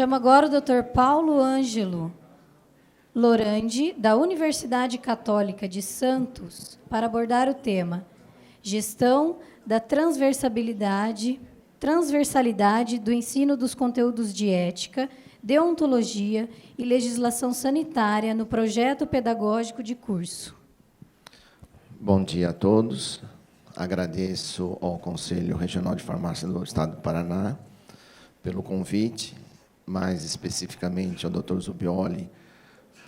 Chamo agora o Dr. Paulo Ângelo Lorandi, da Universidade Católica de Santos, para abordar o tema Gestão da transversalidade do ensino dos conteúdos de ética, deontologia e legislação sanitária no projeto pedagógico de curso. Bom dia a todos. Agradeço ao Conselho Regional de Farmácia do Estado do Paraná pelo convite, mais especificamente ao Dr. Zubioli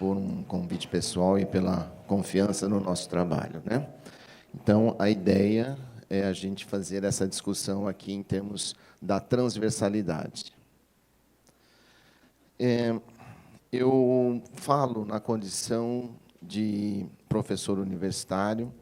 por um convite pessoal e pela confiança no nosso trabalho, né? Então, a ideia é a gente fazer essa discussão aqui em termos da transversalidade. Eu falo na condição de professor universitário,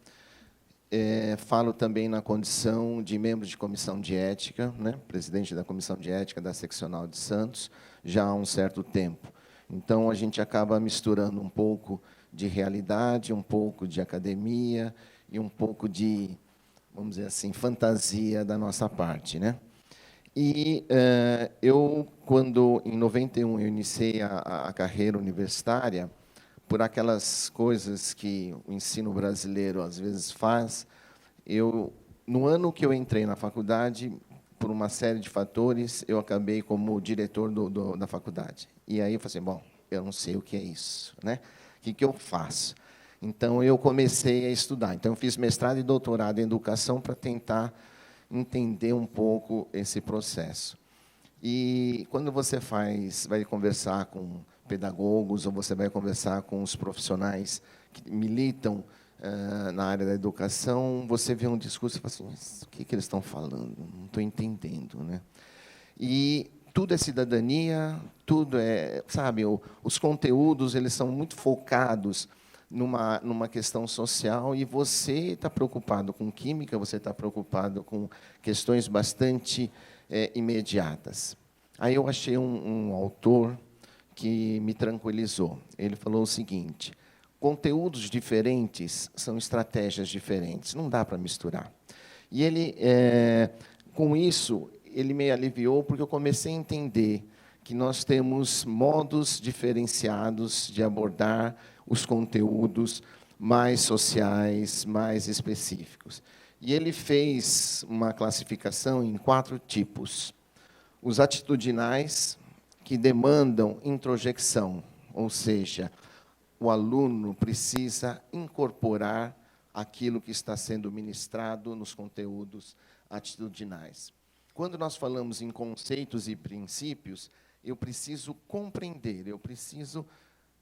falo também na condição de membro de comissão de ética, né, presidente da comissão de ética da Seccional de Santos, já há um certo tempo. Então, a gente acaba misturando um pouco de realidade, um pouco de academia e um pouco de, vamos dizer assim, fantasia da nossa parte, né? E eu, quando, em 91, eu iniciei a carreira universitária, por aquelas coisas que o ensino brasileiro, às vezes, faz, no ano que eu entrei na faculdade, por uma série de fatores, eu acabei como diretor da faculdade. E aí eu falei assim, bom, eu não sei o que é isso, né? O que eu faço? Então, eu comecei a estudar. Então, eu fiz mestrado e doutorado em educação para tentar entender um pouco esse processo. E quando você vai conversar com pedagogos ou você vai conversar com os profissionais que militam na área da educação, você vê um discurso e fala assim, mas o que eles estão falando? Não estou entendendo, né? E tudo é cidadania, tudo é, sabe, os conteúdos, eles são muito focados numa questão social, e você está preocupado com química, você está preocupado com questões bastante imediatas. Aí eu achei um autor que me tranquilizou. Ele falou o seguinte, conteúdos diferentes são estratégias diferentes, não dá para misturar. E ele, com isso, ele me aliviou, porque eu comecei a entender que nós temos modos diferenciados de abordar os conteúdos mais sociais, mais específicos. E ele fez uma classificação em 4 tipos. Os atitudinais, que demandam introjecção, ou seja, o aluno precisa incorporar aquilo que está sendo ministrado nos conteúdos atitudinais. Quando nós falamos em conceitos e princípios, eu preciso compreender, eu preciso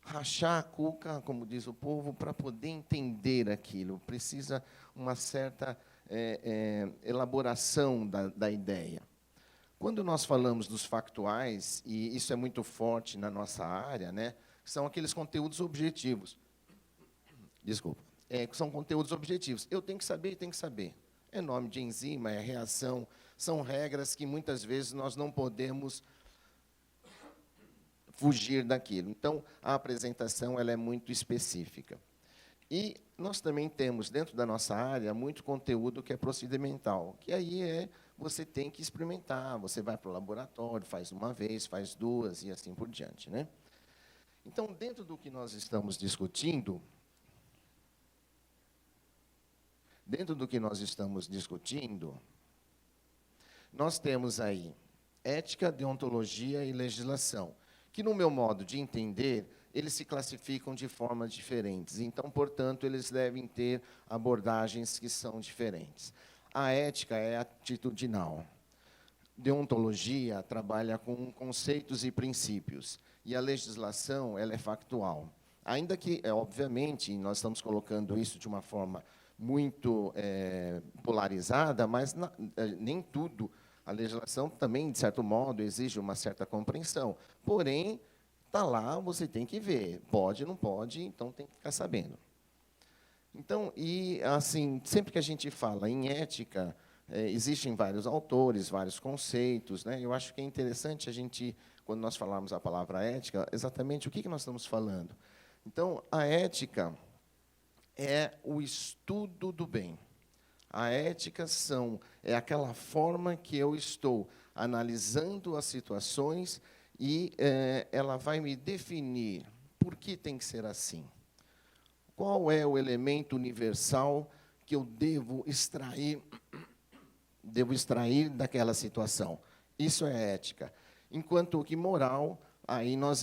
rachar a cuca, como diz o povo, para poder entender aquilo. Precisa uma certa elaboração da ideia. Quando nós falamos dos factuais, e isso é muito forte na nossa área, né, são aqueles conteúdos objetivos. Desculpa. São conteúdos objetivos. Eu tenho que saber e tenho que saber. É nome de enzima, é reação, são regras que muitas vezes nós não podemos fugir daquilo. Então, a apresentação ela é muito específica. E nós também temos, dentro da nossa área, muito conteúdo que é procedimental, que aí você tem que experimentar, você vai para o laboratório, faz uma vez, faz 2, e assim por diante, né? Então, dentro do que nós estamos discutindo, nós temos aí ética, deontologia e legislação, que, no meu modo de entender, eles se classificam de formas diferentes. Então, portanto, eles devem ter abordagens que são diferentes. A ética é atitudinal. Deontologia trabalha com conceitos e princípios. E a legislação ela é factual. Ainda que, obviamente, nós estamos colocando isso de uma forma muito polarizada, mas nem tudo. A legislação também, de certo modo, exige uma certa compreensão. Porém, está lá, você tem que ver. Pode, não pode, então tem que ficar sabendo. Então, e assim, sempre que a gente fala em ética, existem vários autores, vários conceitos, né? Eu acho que é interessante a gente, quando nós falarmos a palavra ética, exatamente o que nós estamos falando. Então, a ética é o estudo do bem. A ética é aquela forma que eu estou analisando as situações e ela vai me definir por que tem que ser assim. Qual é o elemento universal que eu devo extrair daquela situação? Isso é ética. Enquanto que moral, aí nós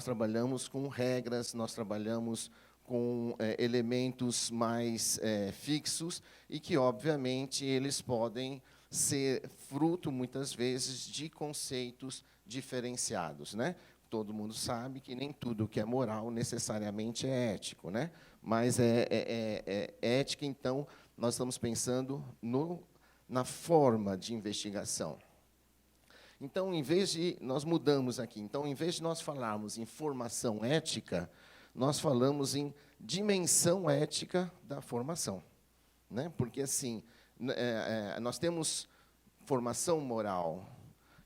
trabalhamos com regras, nós trabalhamos com elementos mais fixos e que, obviamente, eles podem ser fruto, muitas vezes, de conceitos diferenciados, né? Todo mundo sabe que nem tudo que é moral necessariamente é ético, né? Mas é ética, então, nós estamos pensando na forma de investigação. Então, nós mudamos aqui. Então, em vez de nós falarmos em formação ética, nós falamos em dimensão ética da formação, né? Porque, assim, nós temos formação moral,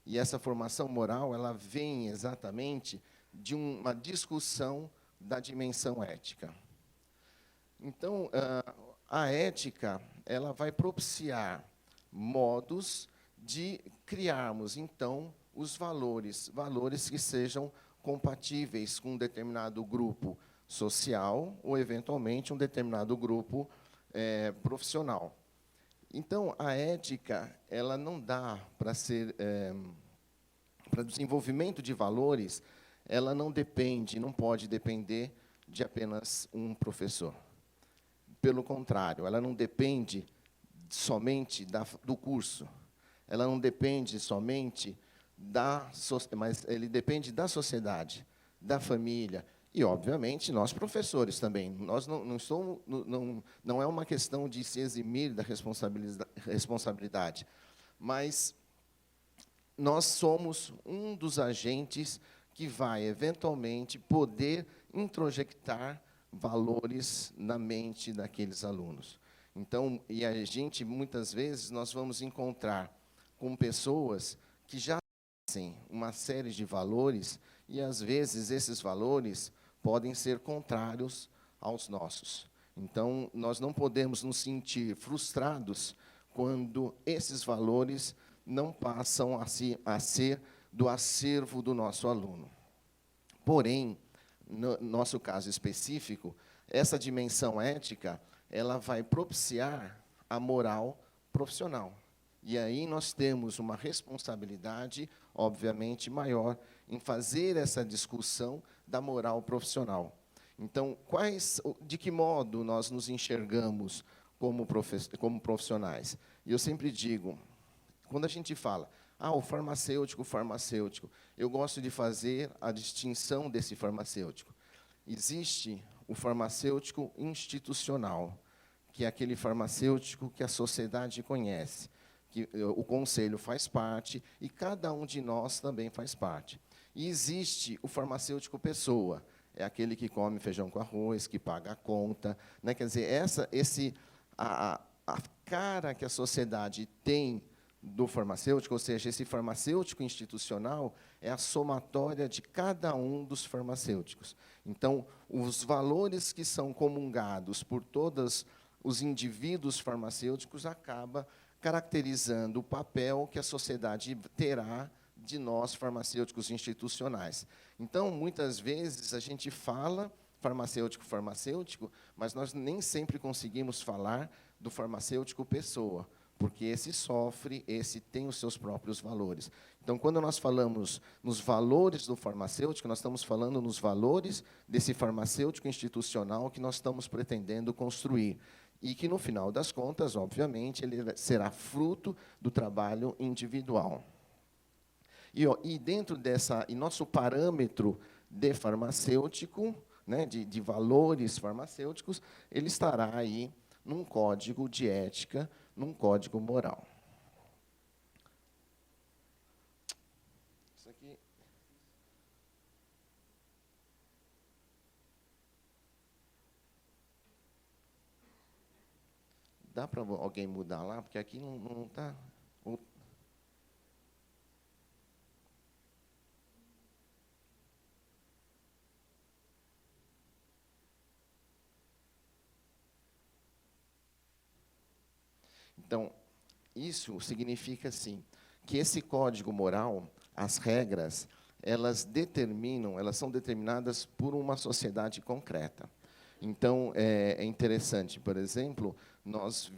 e essa formação moral ela vem exatamente de uma discussão da dimensão ética. Então, a ética ela vai propiciar modos de criarmos, então, os valores que sejam compatíveis com um determinado grupo social ou, eventualmente, um determinado grupo profissional. Então, a ética ela não dá para ser... para o desenvolvimento de valores, ela não pode depender de apenas um professor. Pelo contrário, ela não depende somente do curso. Ela não depende somente mas ele depende da sociedade, da família e, obviamente, nós professores também. Nós não é uma questão de se eximir da responsabilidade, mas nós somos um dos agentes que vai, eventualmente, poder introjectar valores na mente daqueles alunos. Então, e a gente, muitas vezes, nós vamos encontrar com pessoas que já têm uma série de valores e, às vezes, esses valores podem ser contrários aos nossos. Então, nós não podemos nos sentir frustrados quando esses valores não passam a ser do acervo do nosso aluno. Porém, no nosso caso específico, essa dimensão ética ela vai propiciar a moral profissional. E aí nós temos uma responsabilidade, obviamente, maior em fazer essa discussão da moral profissional. Então, de que modo nós nos enxergamos como profissionais? E eu sempre digo, quando a gente fala, o farmacêutico, eu gosto de fazer a distinção desse farmacêutico. Existe o farmacêutico institucional, que é aquele farmacêutico que a sociedade conhece, que o conselho faz parte e cada um de nós também faz parte. E existe o farmacêutico pessoa, é aquele que come feijão com arroz, que paga a conta, né? Quer dizer, a cara que a sociedade tem do farmacêutico, ou seja, esse farmacêutico institucional é a somatória de cada um dos farmacêuticos. Então, os valores que são comungados por todos os indivíduos farmacêuticos acaba caracterizando o papel que a sociedade terá de nós, farmacêuticos institucionais. Então, muitas vezes, a gente fala farmacêutico, mas nós nem sempre conseguimos falar do farmacêutico pessoa, porque esse sofre, esse tem os seus próprios valores. Então, quando nós falamos nos valores do farmacêutico, nós estamos falando nos valores desse farmacêutico institucional que nós estamos pretendendo construir. E que, no final das contas, obviamente, ele será fruto do trabalho individual. E dentro e nosso parâmetro de farmacêutico, né, de valores farmacêuticos, ele estará aí num código de ética, num código moral. Isso aqui. Dá para alguém mudar lá? Porque aqui não está... Então, isso significa, assim, que esse código moral, as regras, elas são determinadas por uma sociedade concreta. Então, é interessante, por exemplo, nós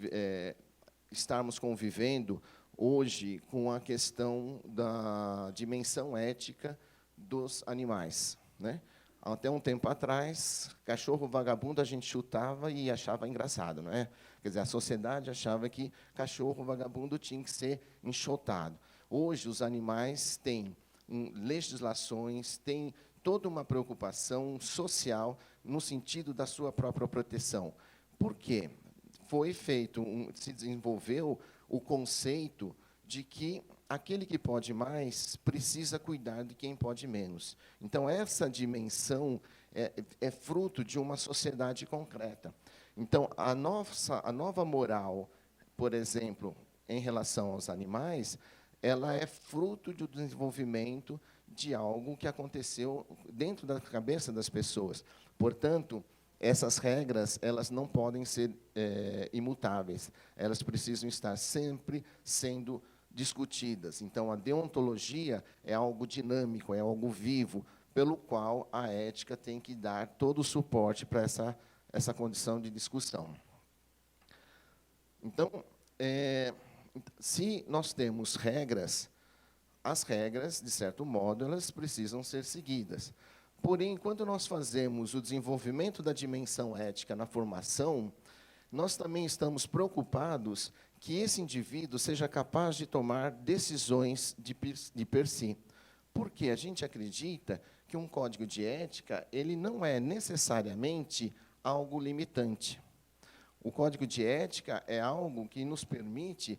estarmos convivendo hoje com a questão da dimensão ética dos animais, né? Até um tempo atrás, cachorro vagabundo a gente chutava e achava engraçado, não é? Quer dizer, a sociedade achava que cachorro vagabundo tinha que ser enxotado. Hoje, os animais têm legislações, têm toda uma preocupação social no sentido da sua própria proteção. Por quê? Se desenvolveu o conceito de que aquele que pode mais precisa cuidar de quem pode menos. Então, essa dimensão é fruto de uma sociedade concreta. Então, a nova moral, por exemplo, em relação aos animais, ela é fruto do desenvolvimento de algo que aconteceu dentro da cabeça das pessoas. Portanto, essas regras elas não podem ser imutáveis. Elas precisam estar sempre sendo discutidas. Então, a deontologia é algo dinâmico, é algo vivo, pelo qual a ética tem que dar todo o suporte para essa condição de discussão. Então, se nós temos regras, as regras, de certo modo, elas precisam ser seguidas. Porém, quando nós fazemos o desenvolvimento da dimensão ética na formação, nós também estamos preocupados que esse indivíduo seja capaz de tomar decisões de per si. Porque a gente acredita que um código de ética ele não é necessariamente algo limitante. O código de ética é algo que nos permite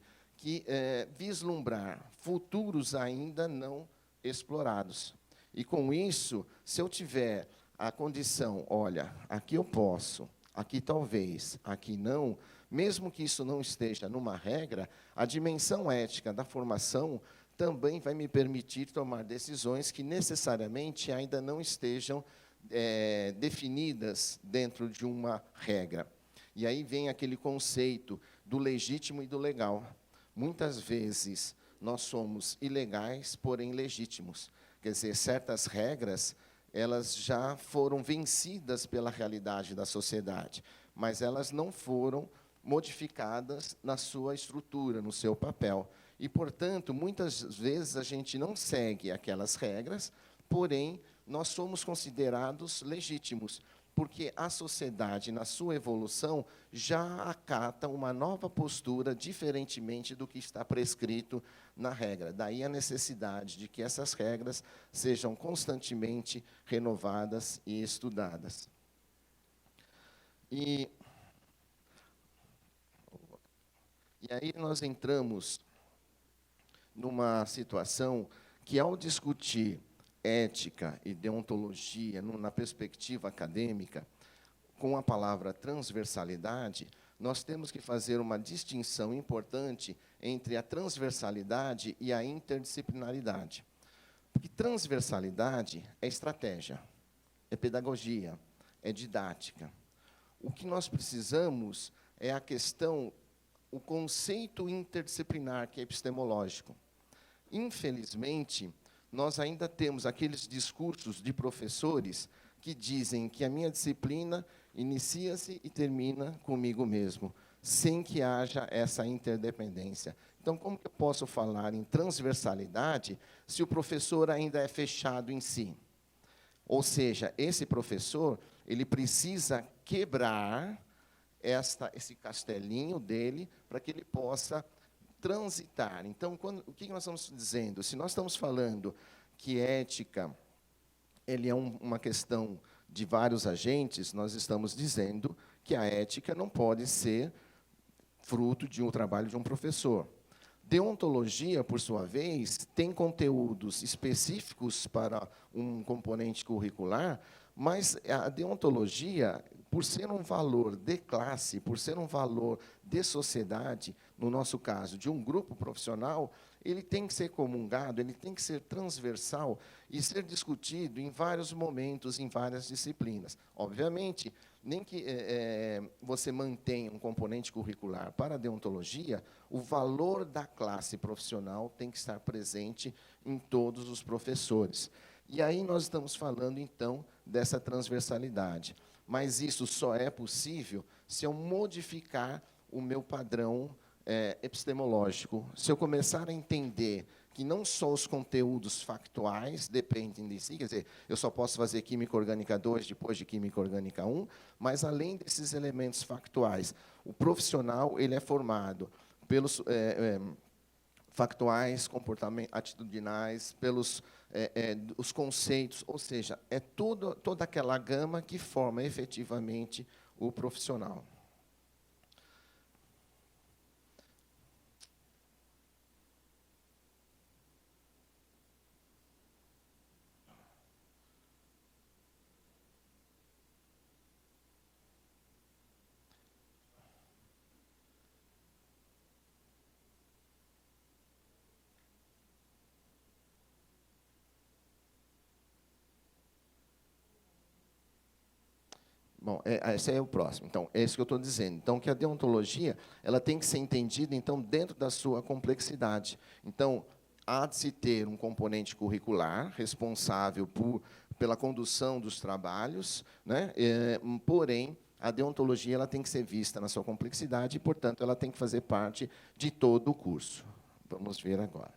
vislumbrar futuros ainda não explorados. E, com isso, se eu tiver a condição, olha, aqui eu posso, aqui talvez, aqui não, mesmo que isso não esteja numa regra, a dimensão ética da formação também vai me permitir tomar decisões que necessariamente ainda não estejam definidas dentro de uma regra. E aí vem aquele conceito do legítimo e do legal. Muitas vezes nós somos ilegais, porém legítimos. Quer dizer, certas regras, elas já foram vencidas pela realidade da sociedade, mas elas não foram modificadas na sua estrutura, no seu papel. E, portanto, muitas vezes a gente não segue aquelas regras, porém, nós somos considerados legítimos, porque a sociedade, na sua evolução, já acata uma nova postura, diferentemente do que está prescrito na regra. Daí a necessidade de que essas regras sejam constantemente renovadas e estudadas. E aí nós entramos numa situação que, ao discutir ética e deontologia na perspectiva acadêmica, com a palavra transversalidade, nós temos que fazer uma distinção importante entre a transversalidade e a interdisciplinaridade. Porque transversalidade é estratégia, é pedagogia, é didática. O que nós precisamos é a questão, o conceito interdisciplinar, que é epistemológico. Infelizmente, nós ainda temos aqueles discursos de professores que dizem que a minha disciplina inicia-se e termina comigo mesmo, sem que haja essa interdependência. Então, como que eu posso falar em transversalidade se o professor ainda é fechado em si? Ou seja, esse professor ele precisa quebrar esse castelinho dele para que ele possa transitar. Então, o que nós estamos dizendo? Se nós estamos falando que ética ele é uma questão de vários agentes, nós estamos dizendo que a ética não pode ser fruto de um trabalho de um professor. Deontologia, por sua vez, tem conteúdos específicos para um componente curricular, mas a deontologia, por ser um valor de classe, por ser um valor de sociedade, no nosso caso, de um grupo profissional, ele tem que ser comungado, ele tem que ser transversal e ser discutido em vários momentos, em várias disciplinas. Obviamente, nem que você mantenha um componente curricular para a deontologia, o valor da classe profissional tem que estar presente em todos os professores. E aí nós estamos falando, então, dessa transversalidade. Mas isso só é possível se eu modificar o meu padrão epistemológico. Se eu começar a entender que não só os conteúdos factuais dependem de si, quer dizer, eu só posso fazer Química Orgânica 2 depois de Química Orgânica 1, mas, além desses elementos factuais, o profissional ele é formado pelos factuais, atitudinais, pelos os conceitos, ou seja, é toda aquela gama que forma efetivamente o profissional. Bom, esse é o próximo. Então, é isso que eu estou dizendo. Então, que a deontologia ela tem que ser entendida então dentro da sua complexidade. Então, há de se ter um componente curricular responsável pela condução dos trabalhos, né? Porém, a deontologia ela tem que ser vista na sua complexidade e, portanto, ela tem que fazer parte de todo o curso. Vamos ver agora.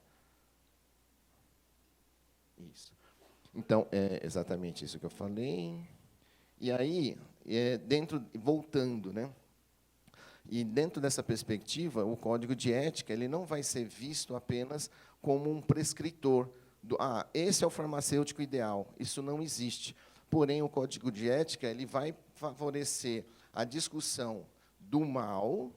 Isso. Então, é exatamente isso que eu falei. E aí, voltando, né? E dentro dessa perspectiva, o código de ética ele não vai ser visto apenas como um prescritor esse é o farmacêutico ideal. Isso não existe. Porém, o código de ética ele vai favorecer a discussão do mal,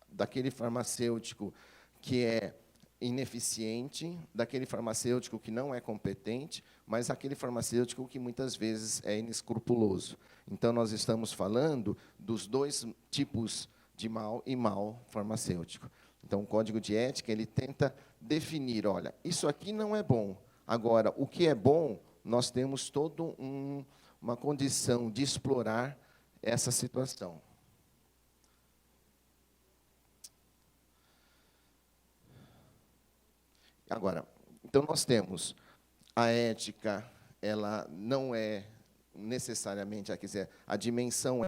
daquele farmacêutico que é ineficiente, daquele farmacêutico que não é competente, mas aquele farmacêutico que muitas vezes é inescrupuloso. Então, nós estamos falando dos dois tipos de mal e mal farmacêutico. Então, o código de ética ele tenta definir, olha, isso aqui não é bom. Agora, o que é bom, nós temos toda uma condição de explorar essa situação. Agora, então nós temos a ética, ela não é necessariamente, quer dizer, a dimensão